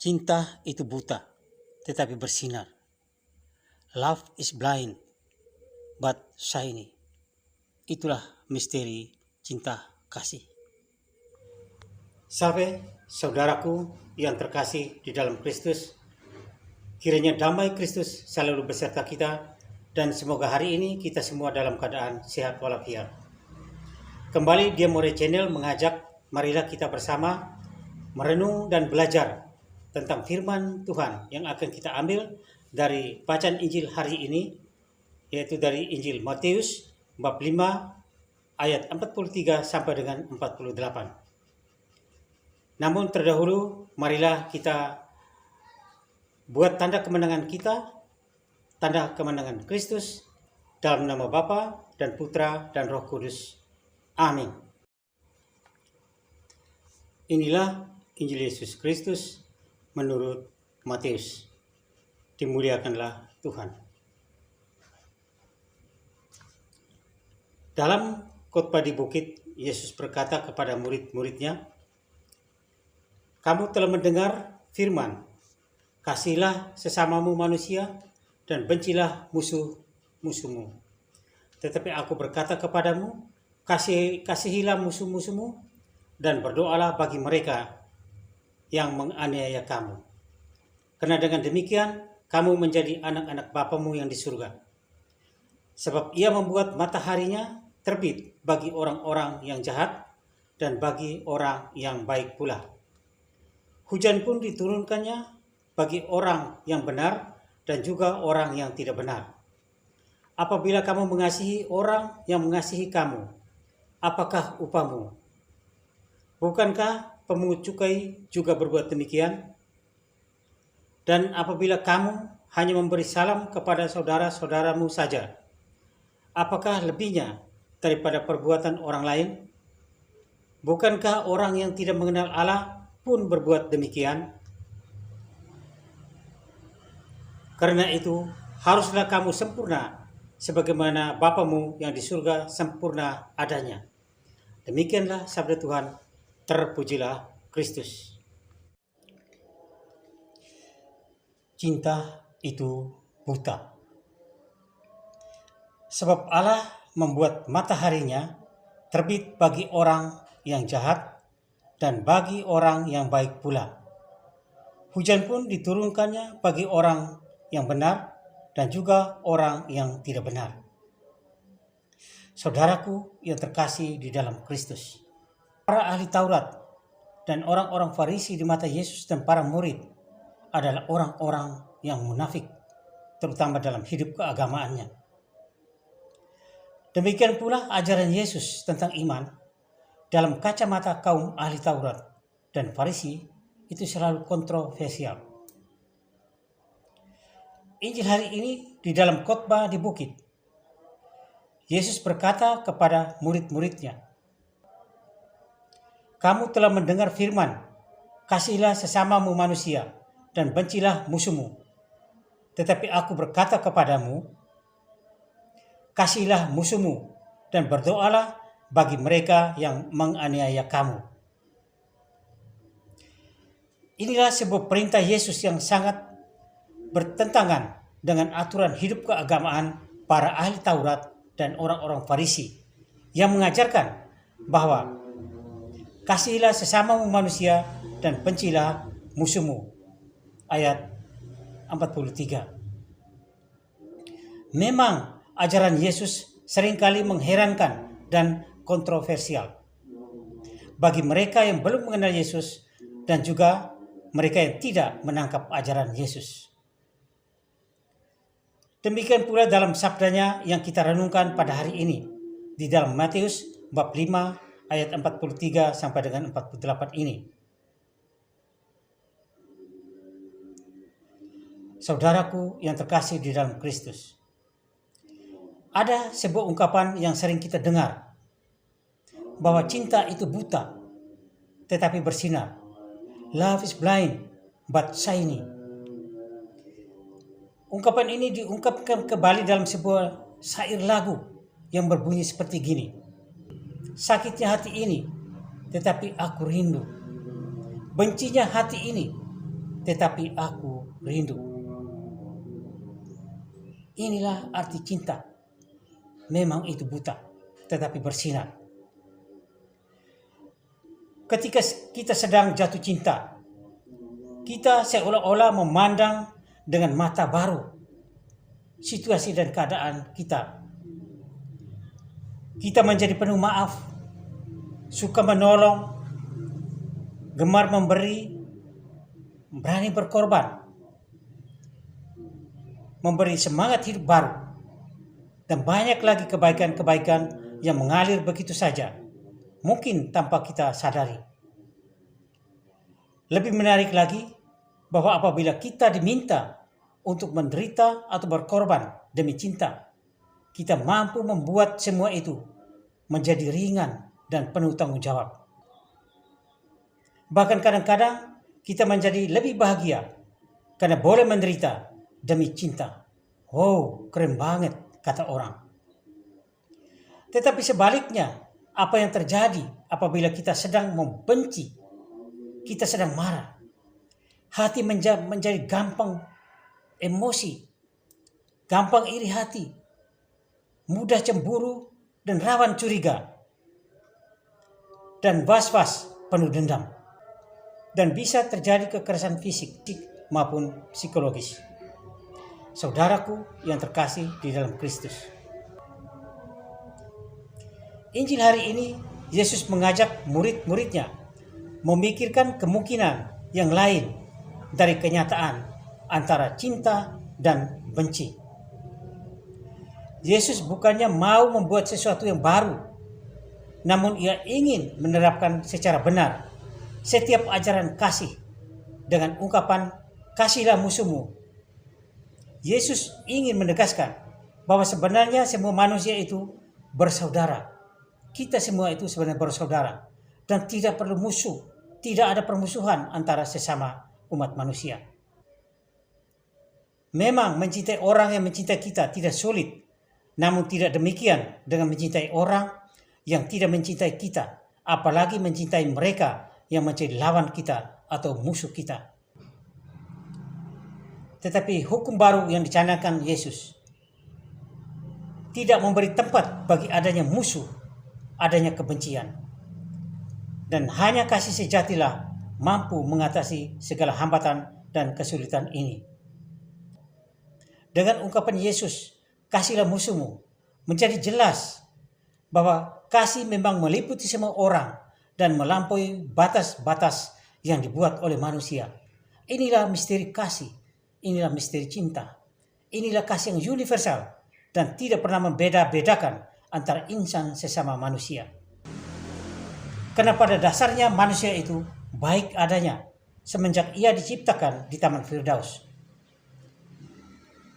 Cinta itu buta, tetapi bersinar. Love is blind, but shiny. Itulah misteri cinta kasih. Salve, saudaraku yang terkasih di dalam Kristus. Kiranya damai Kristus selalu beserta kita, dan semoga hari ini kita semua dalam keadaan sehat walafiat. Kembali Diamore Channel mengajak, marilah kita bersama merenung dan belajar tentang firman Tuhan yang akan kita ambil dari bacaan Injil hari ini, yaitu dari Injil Matius bab 5 ayat 43 sampai dengan 48. Namun terdahulu marilah kita buat tanda kemenangan kita, tanda kemenangan Kristus, dalam nama Bapa dan Putra dan Roh Kudus. Amin. Inilah Injil Yesus Kristus menurut Matius. Dimuliakanlah Tuhan. Dalam khotbah di bukit, Yesus berkata kepada murid-muridnya, "Kamu telah mendengar firman, kasihilah sesamamu manusia dan bencilah musuh-musuhmu. Tetapi aku berkata kepadamu, kasihilah musuh-musuhmu dan berdoalah bagi mereka yang menganiaya kamu. Karena dengan demikian, kamu menjadi anak-anak Bapamu yang di surga. Sebab ia membuat mataharinya terbit bagi orang-orang yang jahat dan bagi orang yang baik pula. Hujan pun diturunkannya bagi orang yang benar dan juga orang yang tidak benar. Apabila kamu mengasihi orang yang mengasihi kamu, apakah upahmu? Bukankah pemungut cukai juga berbuat demikian? Dan apabila kamu hanya memberi salam kepada saudara-saudaramu saja, apakah lebihnya daripada perbuatan orang lain? Bukankah orang yang tidak mengenal Allah pun berbuat demikian? Karena itu, haruslah kamu sempurna, sebagaimana Bapamu yang di surga sempurna adanya." Demikianlah sabda Tuhan. Terpujilah Kristus. Cinta itu buta. Sebab Allah membuat mataharinya terbit bagi orang yang jahat dan bagi orang yang baik pula. Hujan pun diturunkannya bagi orang yang benar dan juga orang yang tidak benar. Saudaraku yang terkasih di dalam Kristus, para ahli Taurat dan orang-orang Farisi di mata Yesus dan para murid adalah orang-orang yang munafik, terutama dalam hidup keagamaannya. Demikian pula ajaran Yesus tentang iman dalam kacamata kaum ahli Taurat dan Farisi itu selalu kontroversial. Injil hari ini di dalam khotbah di bukit, Yesus berkata kepada murid-muridnya, "Kamu telah mendengar firman, kasihilah sesamamu manusia dan bencilah musuhmu. Tetapi aku berkata kepadamu, kasihilah musuhmu dan berdoalah bagi mereka yang menganiaya kamu." Inilah sebuah perintah Yesus yang sangat bertentangan dengan aturan hidup keagamaan para ahli Taurat dan orang-orang Farisi yang mengajarkan bahwa kasihilah sesamamu manusia dan bencilah musuhmu. Ayat 43. Memang ajaran Yesus seringkali mengherankan dan kontroversial bagi mereka yang belum mengenal Yesus dan juga mereka yang tidak menangkap ajaran Yesus. Demikian pula dalam sabdanya yang kita renungkan pada hari ini di dalam Matius bab 5 ayat 43 sampai dengan 48 ini. Saudaraku yang terkasih di dalam Kristus, ada sebuah ungkapan yang sering kita dengar, bahwa cinta itu buta, tetapi bersinar. Love is blind, but shiny. Ungkapan ini diungkapkan kembali dalam sebuah syair lagu yang berbunyi seperti gini. Sakitnya hati ini, tetapi aku rindu. Bencinya hati ini, tetapi aku rindu. Inilah arti cinta. Memang itu buta, tetapi bersinar. Ketika kita sedang jatuh cinta, kita seolah-olah memandang dengan mata baru situasi dan keadaan kita. Kita menjadi penuh maaf, suka menolong, gemar memberi, berani berkorban, memberi semangat hidup baru, dan banyak lagi kebaikan-kebaikan yang mengalir begitu saja, mungkin tanpa kita sadari. Lebih menarik lagi, bahwa apabila kita diminta untuk menderita atau berkorban demi cinta, kita mampu membuat semua itu menjadi ringan dan penuh tanggung jawab. Bahkan kadang-kadang kita menjadi lebih bahagia karena boleh menderita demi cinta. Wow, keren banget, kata orang. Tetapi sebaliknya, apa yang terjadi apabila kita sedang membenci, kita sedang marah, hati menjadi gampang emosi, gampang iri hati, mudah cemburu dan rawan curiga, dan was-was penuh dendam. Dan bisa terjadi kekerasan fisik maupun psikologis. Saudaraku yang terkasih di dalam Kristus. Injil hari ini, Yesus mengajak murid-muridnya memikirkan kemungkinan yang lain dari kenyataan antara cinta dan benci. Yesus bukannya mau membuat sesuatu yang baru, namun ia ingin menerapkan secara benar setiap ajaran kasih dengan ungkapan kasihlah musuhmu. Yesus ingin menegaskan bahwa sebenarnya semua manusia itu bersaudara. Kita semua itu sebenarnya bersaudara dan tidak perlu musuh, tidak ada permusuhan antara sesama umat manusia. Memang mencintai orang yang mencintai kita tidak sulit, namun tidak demikian dengan mencintai orang yang tidak mencintai kita, apalagi mencintai mereka yang menjadi lawan kita atau musuh kita. Tetapi hukum baru yang dicanangkan Yesus tidak memberi tempat bagi adanya musuh, adanya kebencian. Dan hanya kasih sejatilah mampu mengatasi segala hambatan dan kesulitan ini. Dengan ungkapan Yesus, kasihlah musuhmu, menjadi jelas bahwa kasih memang meliputi semua orang dan melampaui batas-batas yang dibuat oleh manusia. Inilah misteri kasih, inilah misteri cinta, inilah kasih yang universal dan tidak pernah membeda-bedakan antara insan sesama manusia. Karena pada dasarnya manusia itu baik adanya semenjak ia diciptakan di Taman Firdaus.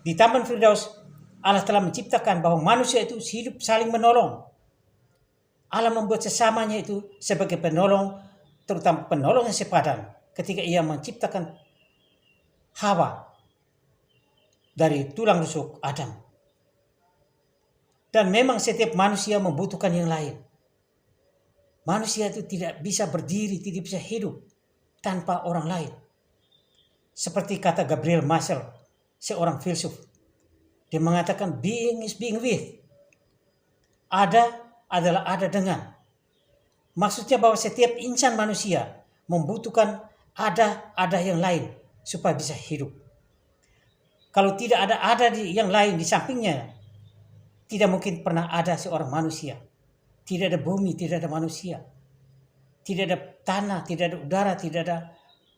Di Taman Firdaus, Allah telah menciptakan bahwa manusia itu hidup saling menolong. Allah membuat sesamanya itu sebagai penolong, terutama penolong yang sepadan ketika ia menciptakan Hawa dari tulang rusuk Adam. Dan memang setiap manusia membutuhkan yang lain. Manusia itu tidak bisa berdiri, tidak bisa hidup tanpa orang lain. Seperti kata Gabriel Marcel, seorang filsuf. Dia mengatakan being is being with. Ada adalah ada dengan. Maksudnya bahwa setiap insan manusia membutuhkan ada yang lain supaya bisa hidup. Kalau tidak ada yang lain di sampingnya, tidak mungkin pernah ada seorang manusia. Tidak ada bumi, tidak ada manusia. Tidak ada tanah, tidak ada udara, tidak ada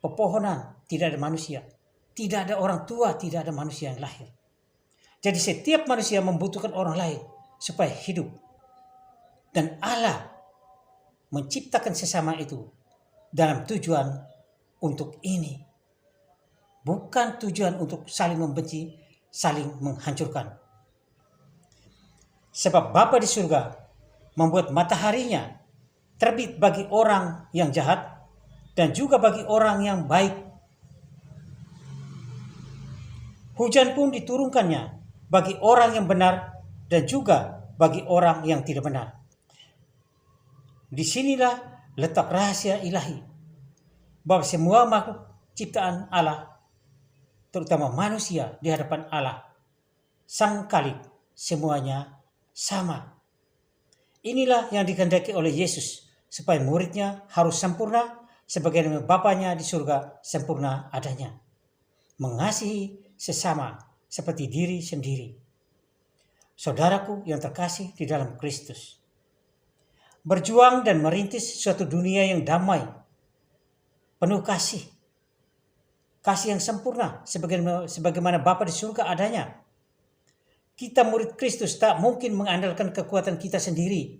pepohonan, tidak ada manusia. Tidak ada orang tua, tidak ada manusia yang lahir. Jadi setiap manusia membutuhkan orang lain supaya hidup. Dan Allah menciptakan sesama itu dalam tujuan untuk ini. Bukan tujuan untuk saling membenci, saling menghancurkan. Sebab Bapa di surga membuat mataharinya terbit bagi orang yang jahat dan juga bagi orang yang baik. Hujan pun diturunkannya bagi orang yang benar dan juga bagi orang yang tidak benar. Disinilah letak rahasia ilahi, bahwa semua makhluk ciptaan Allah, terutama manusia di hadapan Allah, Sang Khalik, semuanya sama. Inilah yang dikehendaki oleh Yesus, supaya muridnya harus sempurna, sebagaimana Bapanya di surga sempurna adanya. Mengasihi sesama seperti diri sendiri. Saudaraku yang terkasih di dalam Kristus, berjuang dan merintis suatu dunia yang damai, penuh kasih yang sempurna sebagaimana Bapa di surga adanya. Kita murid Kristus tak mungkin mengandalkan kekuatan kita sendiri,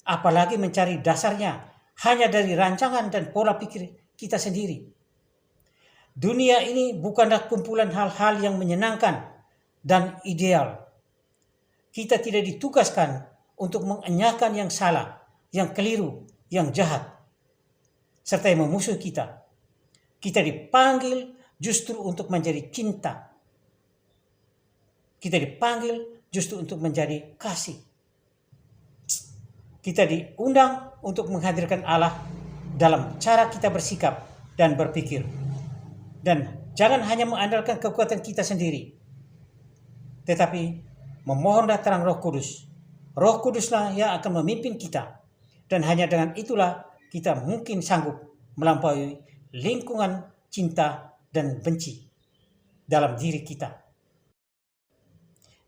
apalagi mencari dasarnya hanya dari rancangan dan pola pikir kita sendiri. Dunia ini bukanlah kumpulan hal-hal yang menyenangkan dan ideal. Kita tidak ditugaskan untuk mengenyahkan yang salah, yang keliru, yang jahat, serta yang memusuhi kita. Kita dipanggil justru untuk menjadi cinta. Kita dipanggil justru untuk menjadi kasih. Kita diundang untuk menghadirkan Allah dalam cara kita bersikap dan berpikir. Dan jangan hanya mengandalkan kekuatan kita sendiri, tetapi memohonlah terang Roh Kudus. Roh Kuduslah yang akan memimpin kita. Dan hanya dengan itulah kita mungkin sanggup melampaui lingkungan cinta dan benci dalam diri kita.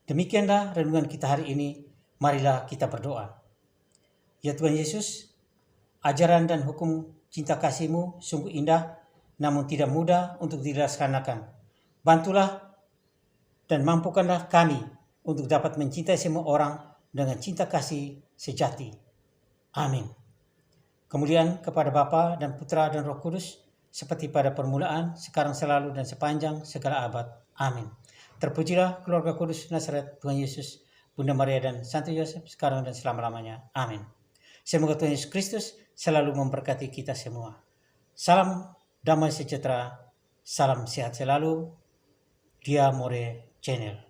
Demikianlah renungan kita hari ini. Marilah kita berdoa. Ya Tuhan Yesus, ajaran dan hukum cinta kasih-Mu sungguh indah, namun tidak mudah untuk dilaksanakan. Bantulah dan mampukanlah kami untuk dapat mencintai semua orang dengan cinta kasih sejati. Amin. Kemuliaan kepada Bapa dan Putra dan Roh Kudus, seperti pada permulaan, sekarang, selalu, dan sepanjang segala abad. Amin. Terpujilah keluarga kudus Nazaret Tuhan Yesus, Bunda Maria dan Santo Yosef, sekarang dan selama-lamanya. Amin. Semoga Tuhan Yesus Kristus selalu memberkati kita semua. Salam damai sejahtera, salam sehat selalu. Dia More Channel.